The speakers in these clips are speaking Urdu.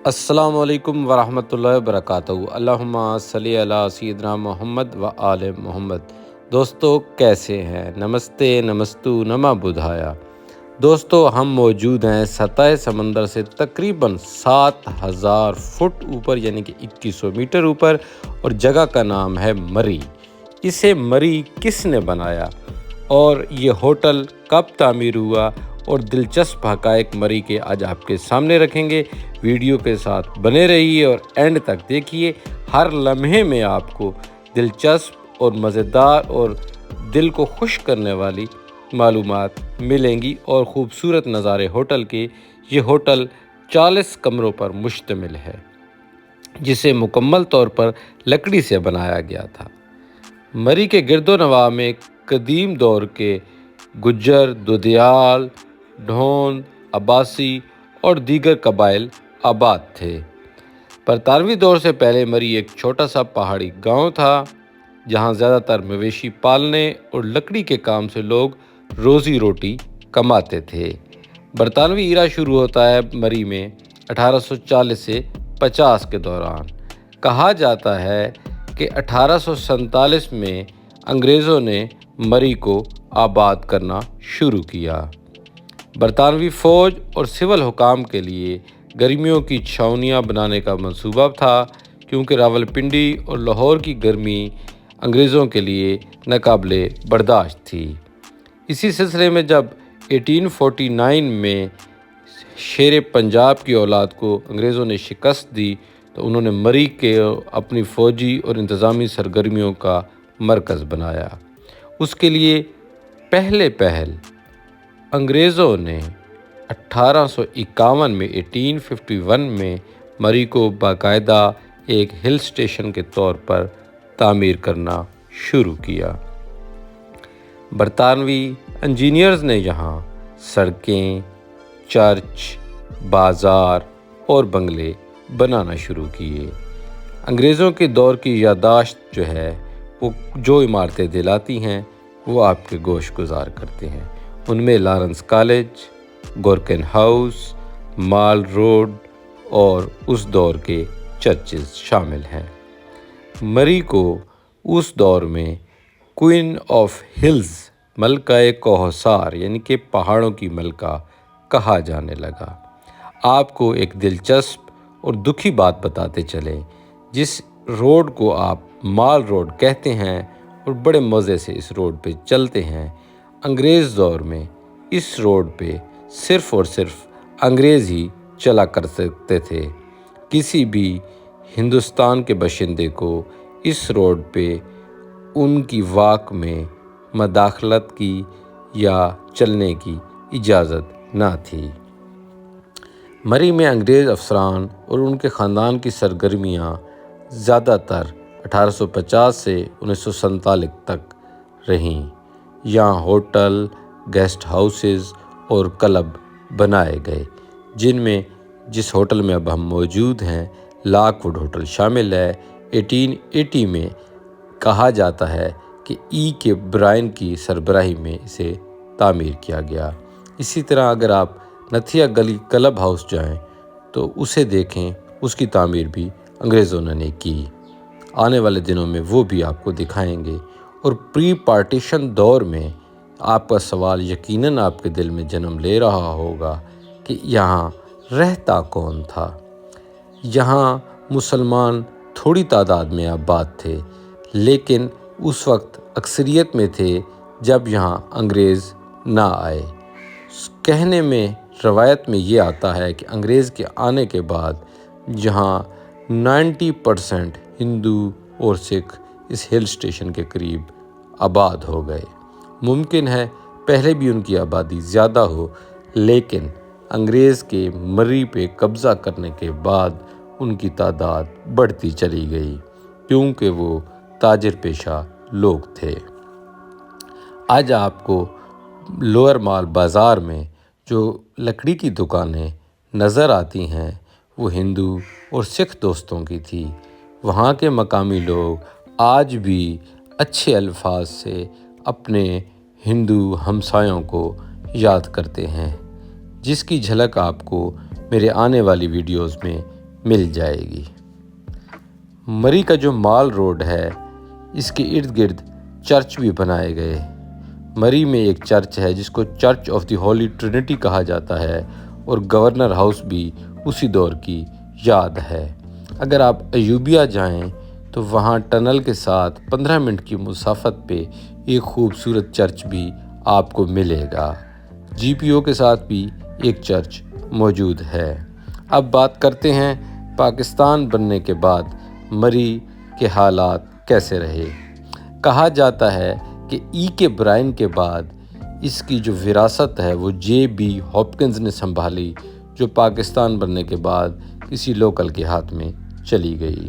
السلام علیکم ورحمۃ اللہ وبرکاتہ۔ اللہم صلی علی سیدنا محمد و آل محمد۔ دوستو کیسے ہیں؟ نمستے نمستو نما بدھایا۔ دوستو ہم موجود ہیں سطح سمندر سے تقریباً 7000 فٹ اوپر یعنی کہ 2100 میٹر اوپر، اور جگہ کا نام ہے مری۔ اسے مری کس نے بنایا اور یہ ہوٹل کب تعمیر ہوا اور دلچسپ حقائق مری کے آج آپ کے سامنے رکھیں گے۔ ویڈیو کے ساتھ بنے رہیے اور اینڈ تک دیکھیے۔ ہر لمحے میں آپ کو دلچسپ اور مزیدار اور دل کو خوش کرنے والی معلومات ملیں گی اور خوبصورت نظارے ہوٹل کے۔ یہ ہوٹل 40 کمروں پر مشتمل ہے جسے مکمل طور پر لکڑی سے بنایا گیا تھا۔ مری کے گرد و نواح میں قدیم دور کے گجر، دودیال، ڈھون، عباسی اور دیگر قبائل آباد تھے۔ برطانوی دور سے پہلے مری ایک چھوٹا سا پہاڑی گاؤں تھا جہاں زیادہ تر مویشی پالنے اور لکڑی کے کام سے لوگ روزی روٹی کماتے تھے۔ برطانوی ایرا شروع ہوتا ہے مری میں 1840 سے 50 کے دوران۔ کہا جاتا ہے کہ 1847 میں انگریزوں نے مری کو آباد کرنا شروع کیا۔ برطانوی فوج اور سول حکام کے لیے گرمیوں کی چھاؤنیاں بنانے کا منصوبہ تھا، کیونکہ راولپنڈی اور لاہور کی گرمی انگریزوں کے لیے ناقابل برداشت تھی۔ اسی سلسلے میں جب 1849 میں شیر پنجاب کی اولاد کو انگریزوں نے شکست دی تو انہوں نے مری کے اپنی فوجی اور انتظامی سرگرمیوں کا مرکز بنایا۔ اس کے لیے پہل انگریزوں نے 1851 میں مری کو باقاعدہ ایک ہل اسٹیشن کے طور پر تعمیر کرنا شروع کیا۔ برطانوی انجینئرز نے یہاں سڑکیں، چرچ، بازار اور بنگلے بنانا شروع کیے۔ انگریزوں کے دور کی یادداشت جو ہے وہ جو عمارتیں دلاتی ہیں وہ آپ کے گوش گزار کرتے ہیں۔ ان میں لارنس کالج، گورکن ہاؤس، مال روڈ اور اس دور کے چرچز شامل ہیں۔ مری کو اس دور میں کوئن آف ہلز، ملکہ کوہسار یعنی کہ پہاڑوں کی ملکہ کہا جانے لگا۔ آپ کو ایک دلچسپ اور دکھی بات بتاتے چلیں، جس روڈ کو آپ مال روڈ کہتے ہیں اور بڑے مزے سے اس روڈ پہ چلتے ہیں، انگریز دور میں اس روڈ پہ صرف اور صرف انگریز ہی چلا کر سکتے تھے۔ کسی بھی ہندوستان کے باشندے کو اس روڈ پہ ان کی واک میں مداخلت کی یا چلنے کی اجازت نہ تھی۔ مری میں انگریز افسران اور ان کے خاندان کی سرگرمیاں زیادہ تر 1850 سے 1947 تک رہیں۔ یہاں ہوٹل، گیسٹ ہاؤسز اور کلب بنائے گئے، جن میں جس ہوٹل میں اب ہم موجود ہیں لاک ووڈ ہوٹل شامل ہے۔ 1880 میں کہا جاتا ہے کہ کے برائن کی سربراہی میں اسے تعمیر کیا گیا۔ اسی طرح اگر آپ نتھیا گلی کلب ہاؤس جائیں تو اسے دیکھیں، اس کی تعمیر بھی انگریزوں نے کی۔ آنے والے دنوں میں وہ بھی آپ کو دکھائیں گے۔ اور پری پارٹیشن دور میں آپ کا سوال یقیناً آپ کے دل میں جنم لے رہا ہوگا کہ یہاں رہتا کون تھا۔ یہاں مسلمان تھوڑی تعداد میں آباد تھے، لیکن اس وقت اکثریت میں تھے جب یہاں انگریز نہ آئے۔ کہنے میں روایت میں یہ آتا ہے کہ انگریز کے آنے کے بعد جہاں 90% ہندو اور سکھ اس ہل اسٹیشن کے قریب آباد ہو گئے۔ ممکن ہے پہلے بھی ان کی آبادی زیادہ ہو، لیکن انگریز کے مری پہ قبضہ کرنے کے بعد ان کی تعداد بڑھتی چلی گئی، کیونکہ وہ تاجر پیشہ لوگ تھے۔ آج آپ کو لوئر مال بازار میں جو لکڑی کی دکانیں نظر آتی ہیں وہ ہندو اور سکھ دوستوں کی تھی۔ وہاں کے مقامی لوگ آج بھی اچھے الفاظ سے اپنے ہندو ہمسایوں کو یاد کرتے ہیں، جس کی جھلک آپ کو میرے آنے والی ویڈیوز میں مل جائے گی۔ مری کا جو مال روڈ ہے اس کے ارد گرد چرچ بھی بنائے گئے۔ مری میں ایک چرچ ہے جس کو church of the holy trinity کہا جاتا ہے اور گورنر ہاؤس بھی اسی دور کی یاد ہے۔ اگر آپ ایوبیا جائیں تو وہاں ٹنل کے ساتھ 15 منٹ کی مسافت پہ ایک خوبصورت چرچ بھی آپ کو ملے گا۔ جی پی او کے ساتھ بھی ایک چرچ موجود ہے۔ اب بات کرتے ہیں پاکستان بننے کے بعد مری کے حالات کیسے رہے۔ کہا جاتا ہے کہ ای کے برائن کے بعد اس کی جو وراثت ہے وہ جے بی ہاپکنز نے سنبھالی، جو پاکستان بننے کے بعد کسی لوکل کے ہاتھ میں چلی گئی۔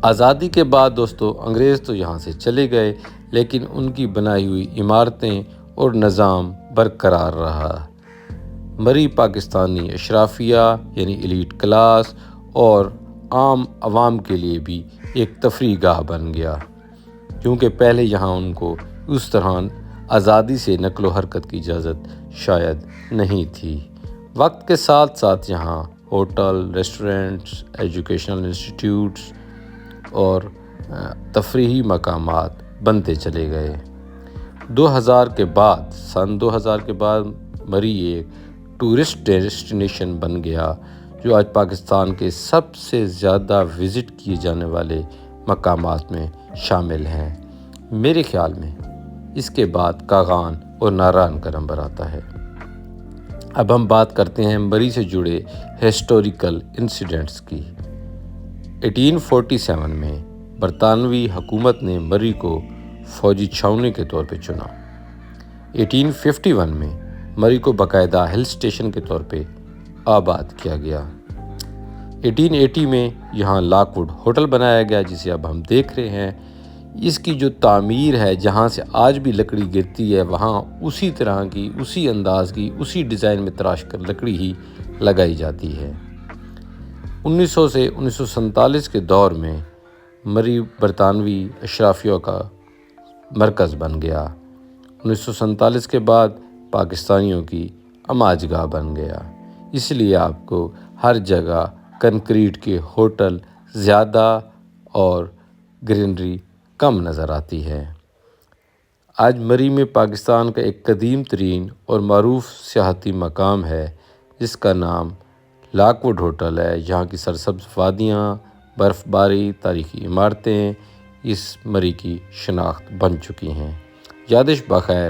آزادی کے بعد دوستو انگریز تو یہاں سے چلے گئے، لیکن ان کی بنائی ہوئی عمارتیں اور نظام برقرار رہا۔ مری پاکستانی اشرافیہ یعنی ایلیٹ کلاس اور عام عوام کے لیے بھی ایک تفریح گاہ بن گیا، کیونکہ پہلے یہاں ان کو اس طرح آزادی سے نقل و حرکت کی اجازت شاید نہیں تھی۔ وقت کے ساتھ ساتھ یہاں ہوٹل، ریسٹورنٹس، ایجوکیشنل انسٹیٹیوٹس اور تفریحی مقامات بنتے چلے گئے۔ 2000 کے بعد سن 2000 کے بعد مری ایک ٹورسٹ ڈیسٹینیشن بن گیا، جو آج پاکستان کے سب سے زیادہ وزٹ کیے جانے والے مقامات میں شامل ہیں۔ میرے خیال میں اس کے بعد کاغان اور ناران کا نمبر آتا ہے۔ اب ہم بات کرتے ہیں مری سے جڑے ہسٹوریکل انسیڈنٹس کی۔ 1847 میں برطانوی حکومت نے مری کو فوجی چھاؤنی کے طور پہ چنا۔ 1851 میں مری کو باقاعدہ ہل اسٹیشن کے طور پہ آباد کیا گیا۔ 1880 میں یہاں لاک ووڈ ہوٹل بنایا گیا، جسے اب ہم دیکھ رہے ہیں۔ اس کی جو تعمیر ہے، جہاں سے آج بھی لکڑی گرتی ہے، وہاں اسی طرح کی، اسی انداز کی، اسی ڈیزائن میں تراش کر لکڑی ہی لگائی جاتی ہے۔ 1900 سے 1947 کے دور میں مری برطانوی اشرافیوں کا مرکز بن گیا۔ 1947 کے بعد پاکستانیوں کی اماج گاہ بن گیا۔ اس لیے آپ کو ہر جگہ کنکریٹ کے ہوٹل زیادہ اور گرینری کم نظر آتی ہے۔ آج مری میں پاکستان کا ایک قدیم ترین اور معروف سیاحتی مقام ہے، جس کا نام لاک ووڈ ہوٹل ہے۔ یہاں کی سرسبز وادیاں، برف باری، تاریخی عمارتیں اس مری کی شناخت بن چکی ہیں۔ یادش بخیر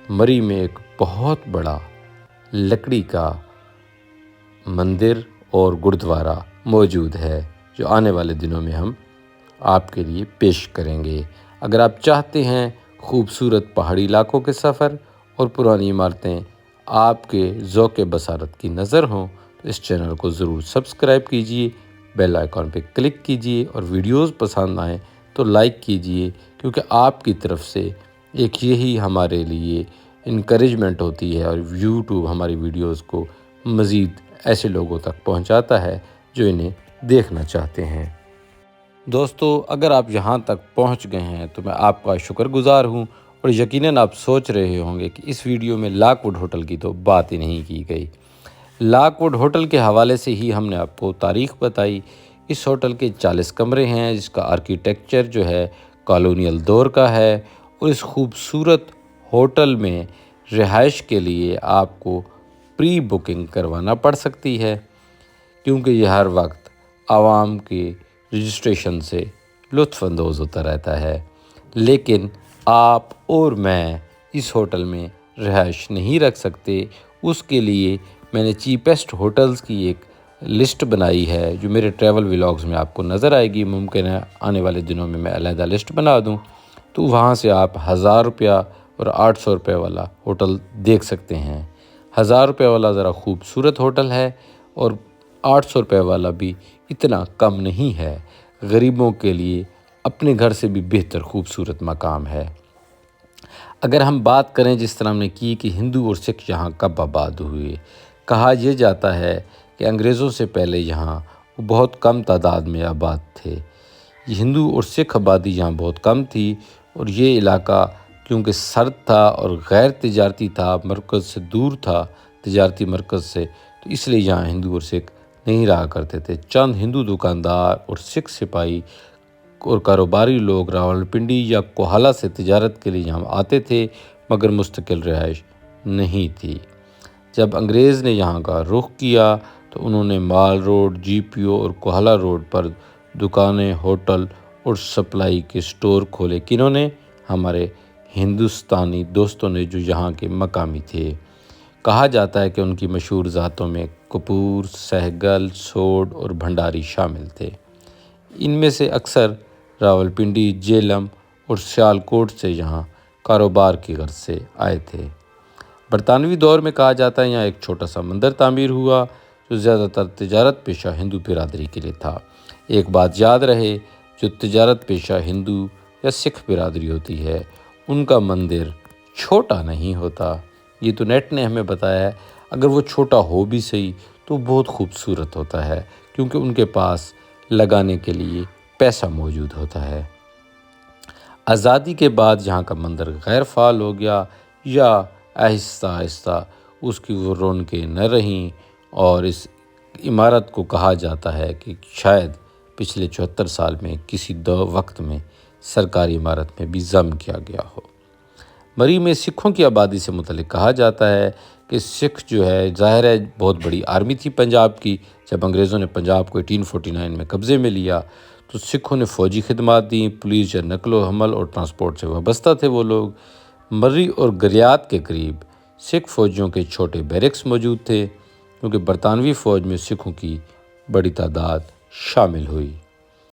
مری میں ایک بہت بڑا لکڑی کا مندر اور گردوارہ موجود ہے، جو آنے والے دنوں میں ہم آپ کے لیے پیش کریں گے۔ اگر آپ چاہتے ہیں خوبصورت پہاڑی علاقوں کے سفر اور پرانی عمارتیں آپ کے ذوق بصارت کی نظر ہوں تو اس چینل کو ضرور سبسکرائب کیجیے، بیل آئیکن پہ کلک کیجیے اور ویڈیوز پسند آئیں تو لائک کیجیے، کیونکہ آپ کی طرف سے ایک یہی ہمارے لیے انکریجمنٹ ہوتی ہے اور یوٹیوب ہماری ویڈیوز کو مزید ایسے لوگوں تک پہنچاتا ہے جو انہیں دیکھنا چاہتے ہیں۔ دوستو، اگر آپ یہاں تک پہنچ گئے ہیں تو میں آپ کا شکر گزار ہوں، اور یقیناً آپ سوچ رہے ہوں گے کہ اس ویڈیو میں لاک ووڈ ہوٹل کی تو بات ہی نہیں کی گئی۔ لاک ووڈ ہوٹل کے حوالے سے ہی ہم نے آپ کو تاریخ بتائی۔ اس ہوٹل کے 40 کمرے ہیں، جس کا آرکیٹیکچر جو ہے کالونیل دور کا ہے، اور اس خوبصورت ہوٹل میں رہائش کے لیے آپ کو پری بکنگ کروانا پڑ سکتی ہے، کیونکہ یہ ہر وقت عوام کے رجسٹریشن سے لطف اندوز ہوتا رہتا ہے۔ لیکن آپ اور میں اس ہوٹل میں رہائش نہیں رکھ سکتے۔ اس کے لیے میں نے چیپسٹ ہوٹلز کی ایک لسٹ بنائی ہے، جو میرے ٹریول ولاگز میں آپ کو نظر آئے گی۔ ممکن ہے آنے والے دنوں میں علیحدہ لسٹ بنا دوں، تو وہاں سے آپ 1000 روپیہ اور 800 روپے والا ہوٹل دیکھ سکتے ہیں۔ 1000 روپے والا ذرا خوبصورت ہوٹل ہے، اور 800 روپے والا بھی اتنا کم نہیں ہے۔ غریبوں کے لیے اپنے گھر سے بھی بہتر خوبصورت مقام ہے۔ اگر ہم بات کریں جس طرح ہم نے کی کہ ہندو اور سکھ یہاں کب آباد ہوئے، کہا یہ جاتا ہے کہ انگریزوں سے پہلے یہاں وہ بہت کم تعداد میں آباد تھے۔ یہ ہندو اور سکھ آبادی یہاں بہت کم تھی، اور یہ علاقہ کیونکہ سرد تھا اور غیر تجارتی تھا، مرکز سے دور تھا، تجارتی مرکز سے، تو اس لیے یہاں ہندو اور سکھ نہیں رہا کرتے تھے۔ چند ہندو دکاندار اور سکھ سپاہی اور کاروباری لوگ راولپنڈی یا کوہالہ سے تجارت کے لیے یہاں آتے تھے، مگر مستقل رہائش نہیں تھی۔ جب انگریز نے یہاں کا رخ کیا تو انہوں نے مال روڈ، جی پی او اور کوہالہ روڈ پر دکانیں، ہوٹل اور سپلائی کے سٹور کھولے۔ کنہوں نے؟ ہمارے ہندوستانی دوستوں نے، جو یہاں کے مقامی تھے۔ کہا جاتا ہے کہ ان کی مشہور ذاتوں میں کپور، سہگل، سوڈ اور بھنڈاری شامل تھے۔ ان میں سے اکثر راولپنڈی، جیلم اور سیالکوٹ سے یہاں کاروبار کی غرض سے آئے تھے۔ برطانوی دور میں کہا جاتا ہے یہاں ایک چھوٹا سا مندر تعمیر ہوا جو زیادہ تر تجارت پیشہ ہندو برادری کے لیے تھا۔ ایک بات یاد رہے، جو تجارت پیشہ ہندو یا سکھ برادری ہوتی ہے ان کا مندر چھوٹا نہیں ہوتا۔ یہ تو نیٹ نے ہمیں بتایا ہے۔ اگر وہ چھوٹا ہو بھی صحیح تو بہت خوبصورت ہوتا ہے، کیونکہ ان کے پاس لگانے کے لیے پیسہ موجود ہوتا ہے۔ آزادی کے بعد یہاں کا مندر غیر فعال ہو گیا یا آہستہ آہستہ اس کی وہ رونقیں نہ رہیں، اور اس عمارت کو کہا جاتا ہے کہ شاید پچھلے 74 سال میں کسی وقت میں سرکاری عمارت میں بھی ضم کیا گیا ہو۔ مری میں سکھوں کی آبادی سے متعلق کہا جاتا ہے کہ سکھ جو ہے، ظاہر ہے بہت بڑی آرمی تھی پنجاب کی۔ جب انگریزوں نے پنجاب کو 1849 میں قبضے میں لیا تو سکھوں نے فوجی خدمات دیں، پولیس یا نقل و حمل اور ٹرانسپورٹ سے وابستہ تھے وہ لوگ۔ مری اور گریات کے قریب سکھ فوجیوں کے چھوٹے بیرکس موجود تھے، کیونکہ برطانوی فوج میں سکھوں کی بڑی تعداد شامل ہوئی۔